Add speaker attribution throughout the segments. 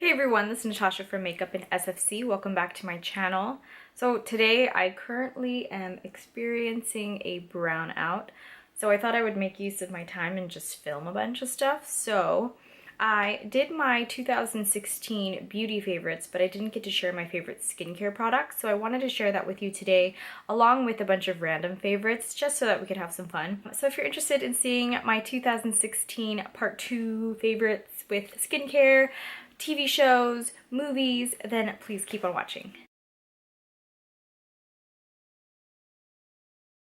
Speaker 1: Hey everyone, this is Natasha from MakeupInSFC. Welcome back to my channel. So today I currently am experiencing a brownout. So I thought I would make use of my time and just film a bunch of stuff. So I did my 2016 beauty favorites, but I didn't get to share my favorite skincare products. So I wanted to share that with you today, along with a bunch of random favorites, just so that we could have some fun. So if you're interested in seeing my 2016 part 2 favorites with skincare, TV shows, movies, then please keep on watching.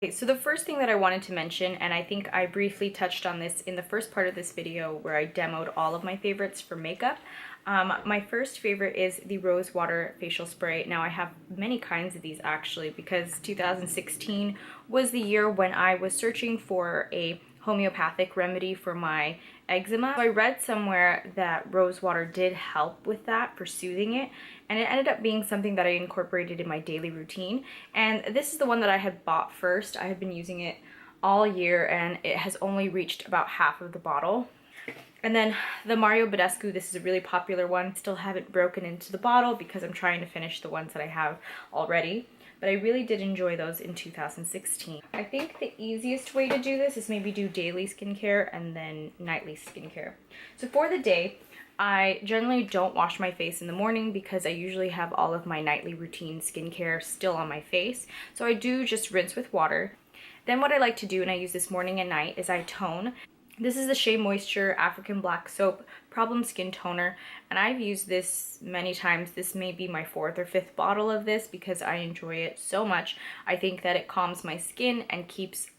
Speaker 1: Okay, so the first thing that I wanted to mention, and I think I briefly touched on this in the first part of this video where I demoed all of my favorites for makeup. My first favorite is the Rose Water Facial Spray. Now I have many kinds of these actually because 2016 was the year when I was searching for a homeopathic remedy for my eczema. So I read somewhere that rose water did help with that, for soothing it, and it ended up being something that I incorporated in my daily routine. And this is the one that I had bought first. I had been using it all year and it has only reached about half of the bottle. And then the Mario Badescu, this is a really popular one. Still haven't broken into the bottle because I'm trying to finish the ones that I have already. But I really did enjoy those in 2016. I think the easiest way to do this is maybe do daily skincare and then nightly skincare. So for the day, I generally don't wash my face in the morning because I usually have all of my nightly routine skincare still on my face. So I do just rinse with water. Then what I like to do, and I use this morning and night, is I tone. This is the Shea Moisture African Black Soap Problem Skin Toner, and I've used this many times. This may be my 4th or 5th bottle of this because I enjoy it so much. I think that it calms my skin and keeps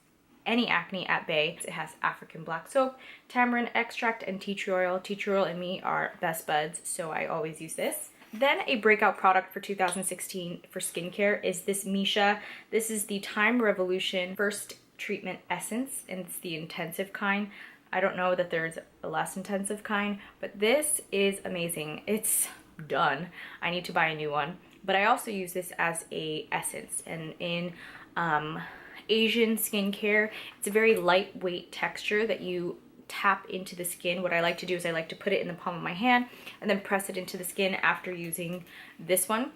Speaker 1: any acne at bay. It has African Black Soap, tamarind extract, and tea tree oil. Tea tree oil and me are best buds, so I always use this. Then a breakout product for 2016 for skincare is this Misha. This is the Time Revolution First Treatment Essence, and it's the intensive kind. I don't know that there's a less intensive kind, but this is amazing. It's done. I need to buy a new one. But I also use this as a essence, and in Asian skincare, it's a very lightweight texture that you tap into the skin. What I like to do is I like to put it in the palm of my hand and then press it into the skin after using this one.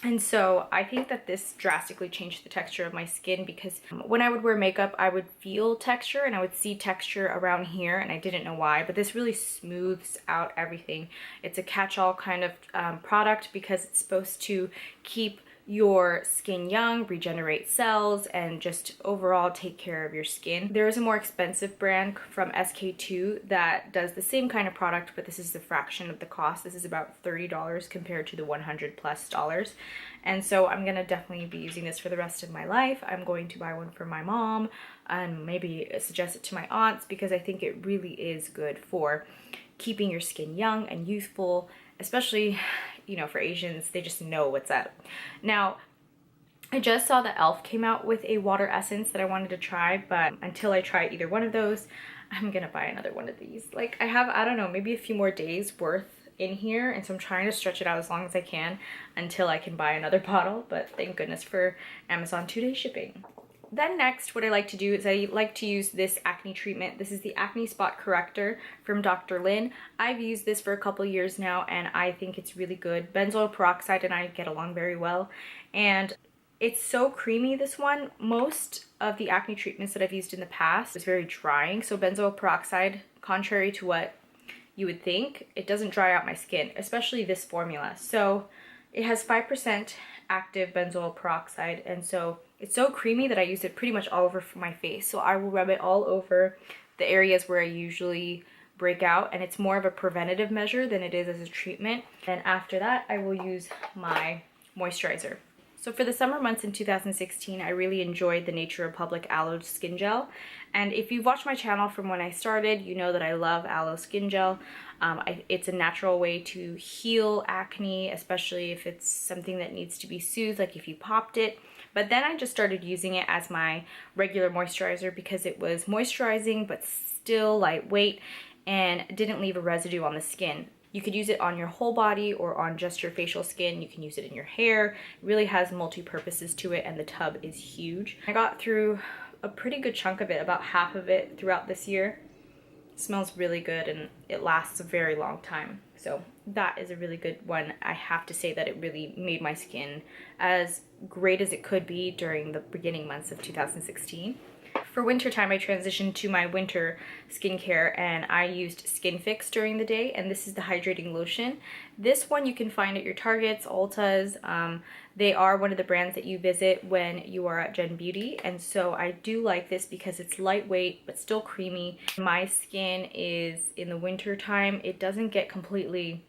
Speaker 1: And so I think that this drastically changed the texture of my skin because when I would wear makeup, I would feel texture and I would see texture around here and I didn't know why, but this really smooths out everything. It's a catch-all kind of product because it's supposed to keep your skin young, regenerate cells, and just overall take care of your skin. There is a more expensive brand from SK2 that does the same kind of product, but this is the fraction of the cost. This is about $30 compared to the $100+ and so I'm gonna definitely be using this for the rest of my life. I'm going to buy one for my mom and maybe suggest it to my aunts because I think it really is good for keeping your skin young and youthful, especially, you know, for Asians. They just know what's up. Now, I just saw that e.l.f. came out with a water essence that I wanted to try, but until I try either one of those, I'm gonna buy another one of these. Like, I have, I don't know, maybe a few more days worth in here, and so I'm trying to stretch it out as long as I can until I can buy another bottle, but thank goodness for Amazon 2-day shipping. Then next, what I like to do is I like to use this acne treatment. This is the Acne Spot Corrector from Dr. Lin. I've used this for a couple years now and I think it's really good. Benzoyl peroxide and I get along very well. And it's so creamy, this one. Most of the acne treatments that I've used in the past is very drying. So benzoyl peroxide, contrary to what you would think, it doesn't dry out my skin, especially this formula. So it has 5% active benzoyl peroxide, and so it's so creamy that I use it pretty much all over my face. So I will rub it all over the areas where I usually break out, and it's more of a preventative measure than it is as a treatment. And after that, I will use my moisturizer. So for the summer months in 2016, I really enjoyed the Nature Republic Aloe Skin Gel. And if you've watched my channel from when I started, you know that I love aloe skin gel. It's a natural way to heal acne, especially if it's something that needs to be soothed, like if you popped it. But then I just started using it as my regular moisturizer because it was moisturizing but still lightweight and didn't leave a residue on the skin. You could use it on your whole body or on just your facial skin. You can use it in your hair. It really has multi-purposes to it and the tub is huge. I got through a pretty good chunk of it, about half of it throughout this year. It smells really good and it lasts a very long time. So that is a really good one. I have to say that it really made my skin as great as it could be during the beginning months of 2016. For winter time, I transitioned to my winter skincare and I used Skin Fix during the day, and this is the hydrating lotion. This one you can find at your Targets, Ultas. They are one of the brands that you visit when you are at Gen Beauty, and so I do like this because it's lightweight but still creamy. My skin is, in the winter time, it doesn't get completely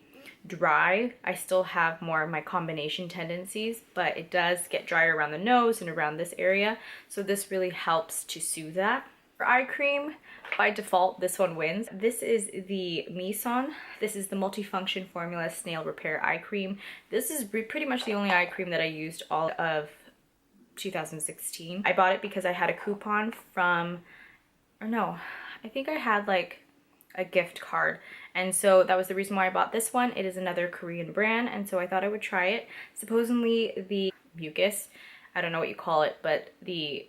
Speaker 1: dry. I still have more of my combination tendencies, but it does get drier around the nose and around this area, so this really helps to soothe that. For eye cream, by default, this one wins. This is the Mison. This is the Multifunction Formula Snail Repair Eye Cream. This is pretty much the only eye cream that I used all of 2016. I bought it because I had a coupon from, or no, I think I had like a gift card, and so that was the reason why I bought this one. It is another Korean brand, and so I thought I would try it. Supposedly the mucus, I don't know what you call it, but the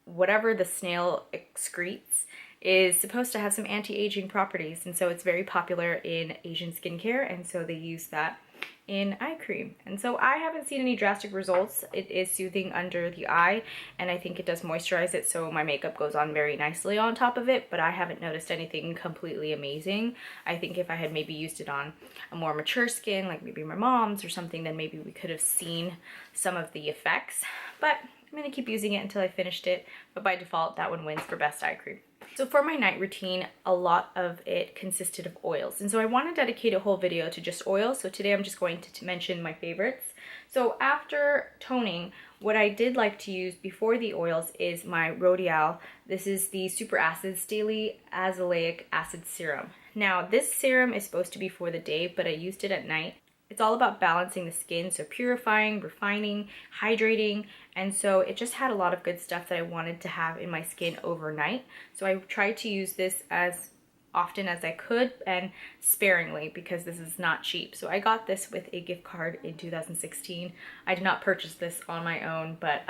Speaker 1: whatever the snail excretes is supposed to have some anti-aging properties, and so it's very popular in Asian skincare, and so they use that in eye cream. And so I haven't seen any drastic results. It is soothing under the eye, and I think it does moisturize it, so my makeup goes on very nicely on top of it, but I haven't noticed anything completely amazing. I think if I had maybe used it on a more mature skin, like maybe my mom's or something, then maybe we could have seen some of the effects. But I'm gonna keep using it until I finished it, but by default, that one wins for best eye cream. So for my night routine, a lot of it consisted of oils, and so I want to dedicate a whole video to just oils, so today I'm just going to mention my favorites. So after toning, what I did like to use before the oils is my Rodial. This is the Super Acids Daily Azelaic Acid Serum. Now this serum is supposed to be for the day, but I used it at night. It's all about balancing the skin, so purifying, refining, hydrating, and so it just had a lot of good stuff that I wanted to have in my skin overnight. So I tried to use this as often as I could and sparingly because this is not cheap. So I got this with a gift card in 2016. I did not purchase this on my own, but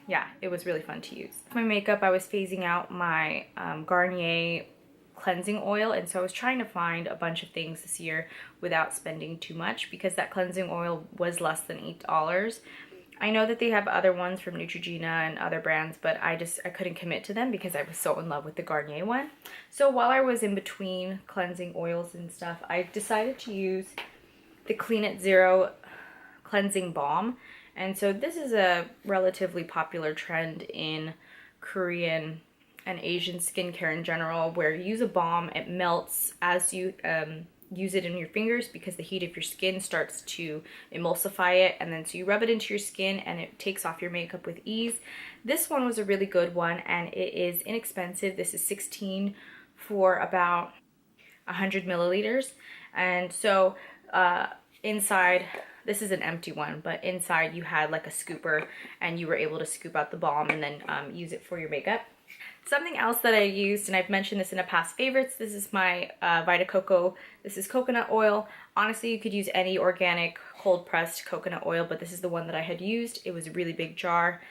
Speaker 1: yeah, it was really fun to use. For my makeup, I was phasing out my Garnier cleansing oil, and so I was trying to find a bunch of things this year without spending too much because that cleansing oil was less than $8. I know that they have other ones from Neutrogena and other brands, but I couldn't commit to them because I was so in love with the Garnier one. So while I was in between cleansing oils and stuff, I decided to use the Clean It Zero Cleansing Balm. And so this is a relatively popular trend in Korean and Asian skincare in general, where you use a balm, it melts as you use it in your fingers because the heat of your skin starts to emulsify it, and then so you rub it into your skin and it takes off your makeup with ease. This one was a really good one, and it is inexpensive. This is 16 for about 100 milliliters, and so inside, this is an empty one, but inside you had like a scooper and you were able to scoop out the balm and then use it for your makeup. Something else that I used, and I've mentioned this in a past favorites, this is my Vita Coco. This is coconut oil. Honestly, you could use any organic cold pressed coconut oil, but this is the one that I had used. It was a really big jar.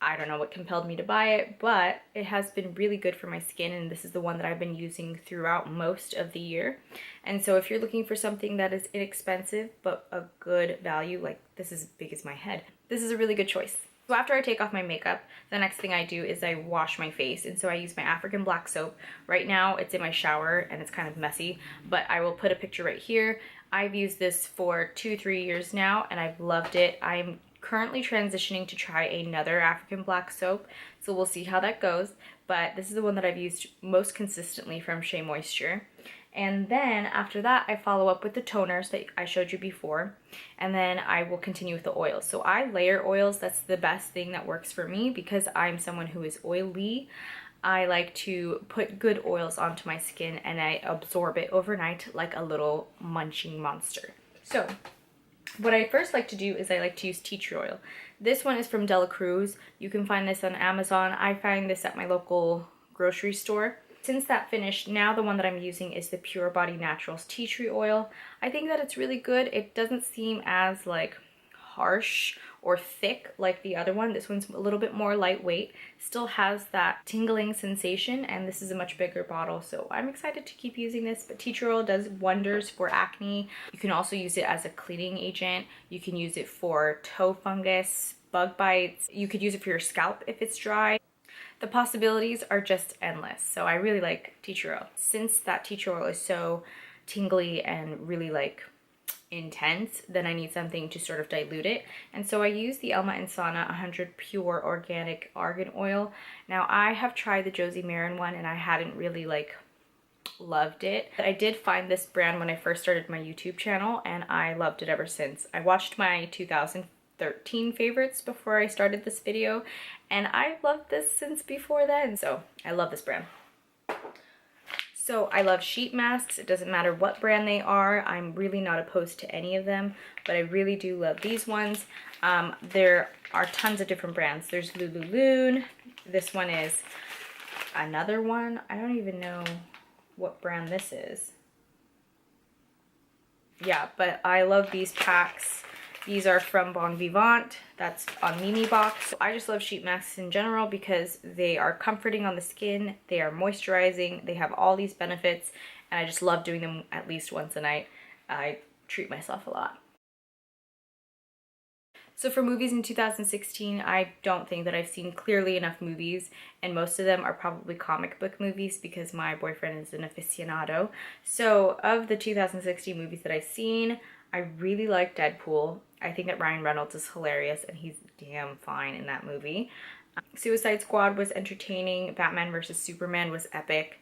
Speaker 1: I don't know what compelled me to buy it, but it has been really good for my skin, and this is the one that I've been using throughout most of the year. And so if you're looking for something that is inexpensive but a good value, like this is as big as my head, this is a really good choice. So after I take off my makeup, the next thing I do is I wash my face, and so I use my African black soap. Right now it's in my shower and it's kind of messy, but I will put a picture right here. I've used this for 2-3 years now and I've loved it. I'm currently transitioning to try another African black soap, so we'll see how that goes, but this is the one that I've used most consistently from Shea Moisture. And then after that, I follow up with the toners that I showed you before, and then I will continue with the oils. So I layer oils. That's the best thing that works for me because I'm someone who is oily. I like to put good oils onto my skin and I absorb it overnight like a little munching monster. So what I first like to do is I like to use tea tree oil. This one is from Dela Cruz. You can find this on Amazon. I find this at my local grocery store. Since that finished, now the one that I'm using is the Pure Body Naturals tea tree oil. I think that it's really good. It doesn't seem as like harsh or thick like the other one. This one's a little bit more lightweight, still has that tingling sensation, and this is a much bigger bottle, so I'm excited to keep using this. But tea tree oil does wonders for acne. You can also use it as a cleaning agent. You can use it for toe fungus, bug bites. You could use it for your scalp if it's dry. The possibilities are just endless, so I really like tea tree oil. Since that tea tree oil is so tingly and really like intense, then I need something to sort of dilute it, and so I use the Elma and Sana 100 pure organic argan oil. Now I have tried the Josie Maran one and I hadn't really like loved it. I did find this brand when I first started my YouTube channel and I loved it ever since. I watched my 2013 favorites before I started this video, and I loved this since before then, so I love this brand. So I love sheet masks. It doesn't matter what brand they are. I'm really not opposed to any of them, but I really do love these ones. There are tons of different brands. There's Lululoon. This one is another one. I don't even know what brand this is. Yeah, but I love these packs. These are from Bon Vivant. That's on Mimi Box. I just love sheet masks in general because they are comforting on the skin, they are moisturizing, they have all these benefits, and I just love doing them at least once a night. I treat myself a lot. So for movies in 2016, I don't think that I've seen clearly enough movies, and most of them are probably comic book movies because my boyfriend is an aficionado. So of the 2016 movies that I've seen, I really like Deadpool. I think that Ryan Reynolds is hilarious and he's damn fine in that movie. Suicide Squad was entertaining. Batman vs. Superman was epic.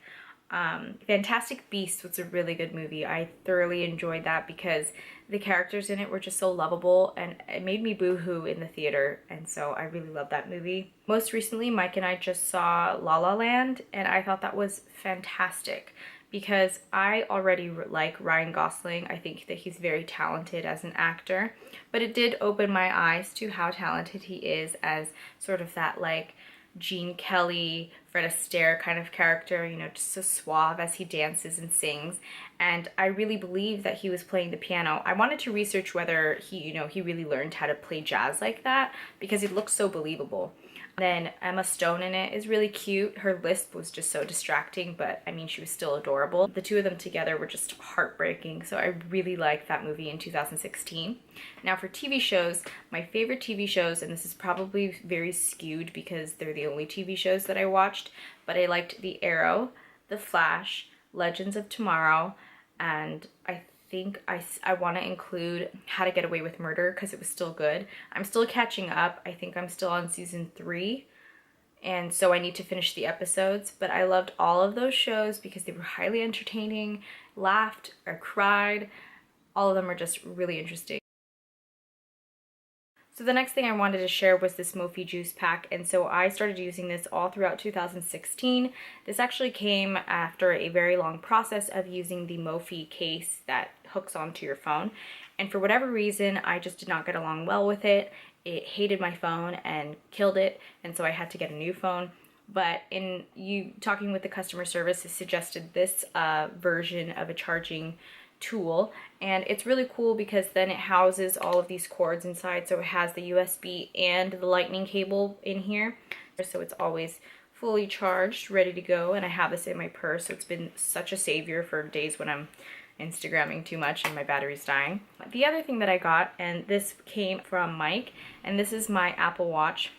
Speaker 1: Fantastic Beasts was a really good movie. I thoroughly enjoyed that because the characters in it were just so lovable and it made me boo-hoo in the theater, and so I really love that movie. Most recently, Mike and I just saw La La Land and I thought that was fantastic because I already like Ryan Gosling. I think that he's very talented as an actor, but it did open my eyes to how talented he is as sort of that like Gene Kelly, Fred Astaire kind of character, you know, just so suave as he dances and sings. And I really believe that he was playing the piano. I wanted to research whether he, you know, he really learned how to play jazz like that because it looks so believable. Then Emma Stone in it is really cute. Her lisp was just so distracting, but I mean, she was still adorable. The two of them together were just heartbreaking, so I really liked that movie in 2016. Now for TV shows, my favorite TV shows, and this is probably very skewed because they're the only TV shows that I watched, but I liked The Arrow, The Flash, Legends of Tomorrow, and I think I want to include How to Get Away with Murder because it was still good. I'm still catching up. I think I'm still on season 3, and so I need to finish the episodes, but I loved all of those shows because they were highly entertaining, laughed, or cried. All of them are just really interesting. So the next thing I wanted to share was this Mophie juice pack, and so I started using this all throughout 2016. This actually came after a very long process of using the Mophie case that hooks onto your phone, and for whatever reason I just did not get along well with it. It hated my phone and killed it, and so I had to get a new phone. But in talking with the customer service, it suggested this version of a charging tool, and it's really cool because then it houses all of these cords inside, so it has the USB and the lightning cable in here, so it's always fully charged, ready to go. And I have this in my purse, so it's been such a savior for days when I'm Instagramming too much and my battery's dying. The other thing that I got, and this came from Mike, and this is my Apple Watch.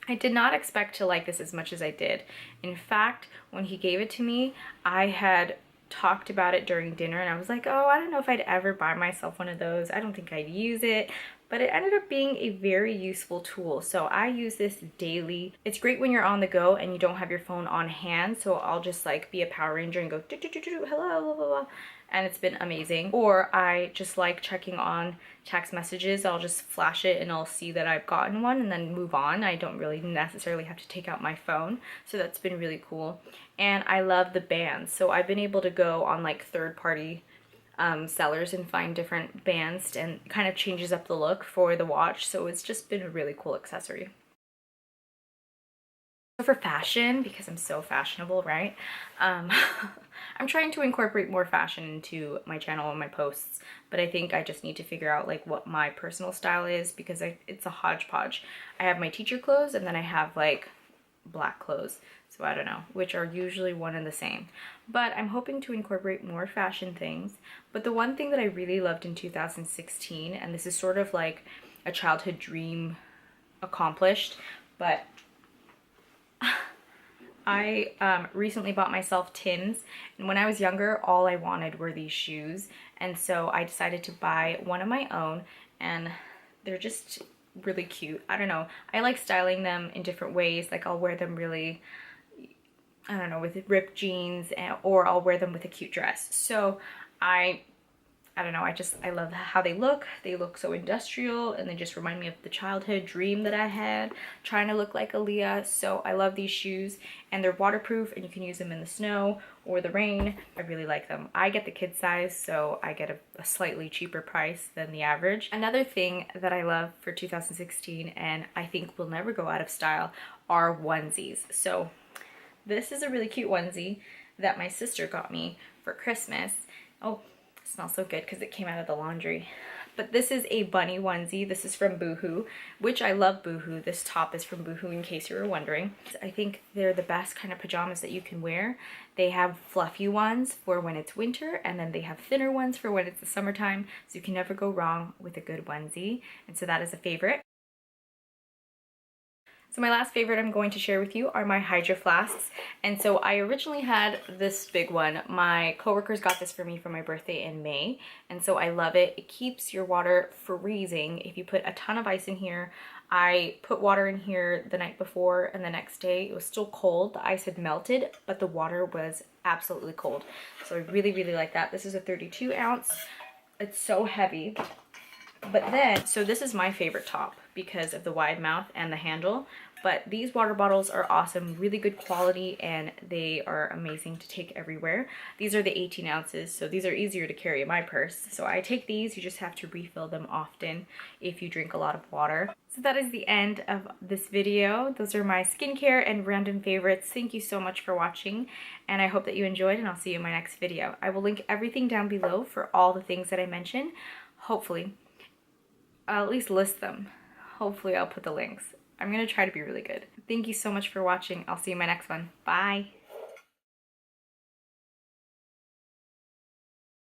Speaker 1: I did not expect to like this as much as I did. In fact, when he gave it to me, I had talked about it during dinner and I was like, oh, I don't know if I'd ever buy myself one of those. I don't think I'd use it, but it ended up being a very useful tool. So I use this daily. It's great when you're on the go and you don't have your phone on hand, so I'll just like be a Power Ranger and go hello, blah, blah, blah. And it's been amazing. Or I just like checking on text messages. I'll just flash it and I'll see that I've gotten one and then move on. I don't really necessarily have to take out my phone, so that's been really cool. And I love the bands, so I've been able to go on like third-party sellers and find different bands, and kind of changes up the look for the watch, so it's just been a really cool accessory. For fashion, because I'm so fashionable, right? I'm trying to incorporate more fashion into my channel and my posts, but I think I just need to figure out like what my personal style is, because it's a hodgepodge. I have my teacher clothes and then I have like black clothes, so I don't know, which are usually one and the same. But I'm hoping to incorporate more fashion things. But the one thing that I really loved in 2016, and this is sort of like a childhood dream accomplished, but I recently bought myself Tims, and when I was younger, all I wanted were these shoes, and so I decided to buy one of my own, and they're just really cute. I don't know, I like styling them in different ways. Like I'll wear them really, I don't know, with ripped jeans, or I'll wear them with a cute dress. So I don't know, I love how they look. They look so industrial, and they just remind me of the childhood dream that I had, trying to look like Aaliyah. So I love these shoes, and they're waterproof, and you can use them in the snow or the rain. I really like them. I get the kid size, so I get a slightly cheaper price than the average. Another thing that I love for 2016, and I think will never go out of style, are onesies. So this is a really cute onesie that my sister got me for Christmas. Oh, it smells so good because it came out of the laundry. But this is a bunny onesie. This is from Boohoo, which I love Boohoo. This top is from Boohoo, in case you were wondering. I think they're the best kind of pajamas that you can wear. They have fluffy ones for when it's winter, and then they have thinner ones for when it's the summertime. So you can never go wrong with a good onesie. And so that is a favorite. So my last favorite I'm going to share with you are my Hydro Flasks. And so I originally had this big one. My coworkers got this for me for my birthday in May. And so I love it. It keeps your water freezing. If you put a ton of ice in here, I put water in here the night before, and the next day it was still cold. The ice had melted, but the water was absolutely cold. So I really, really like that. This is a 32 ounce. It's so heavy. But then, so this is my favorite top because of the wide mouth and the handle. But these water bottles are awesome, really good quality, and they are amazing to take everywhere. These are the 18 ounces, so these are easier to carry in my purse. So I take these. You just have to refill them often if you drink a lot of water. So that is the end of this video. Those are my skincare and random favorites. Thank you so much for watching, and I hope that you enjoyed, and I'll see you in my next video. I will link everything down below for all the things that I mentioned. Hopefully. I'll at least list them. Hopefully I'll put the links. I'm gonna try to be really good. Thank you so much for watching. I'll see you in my next one. Bye!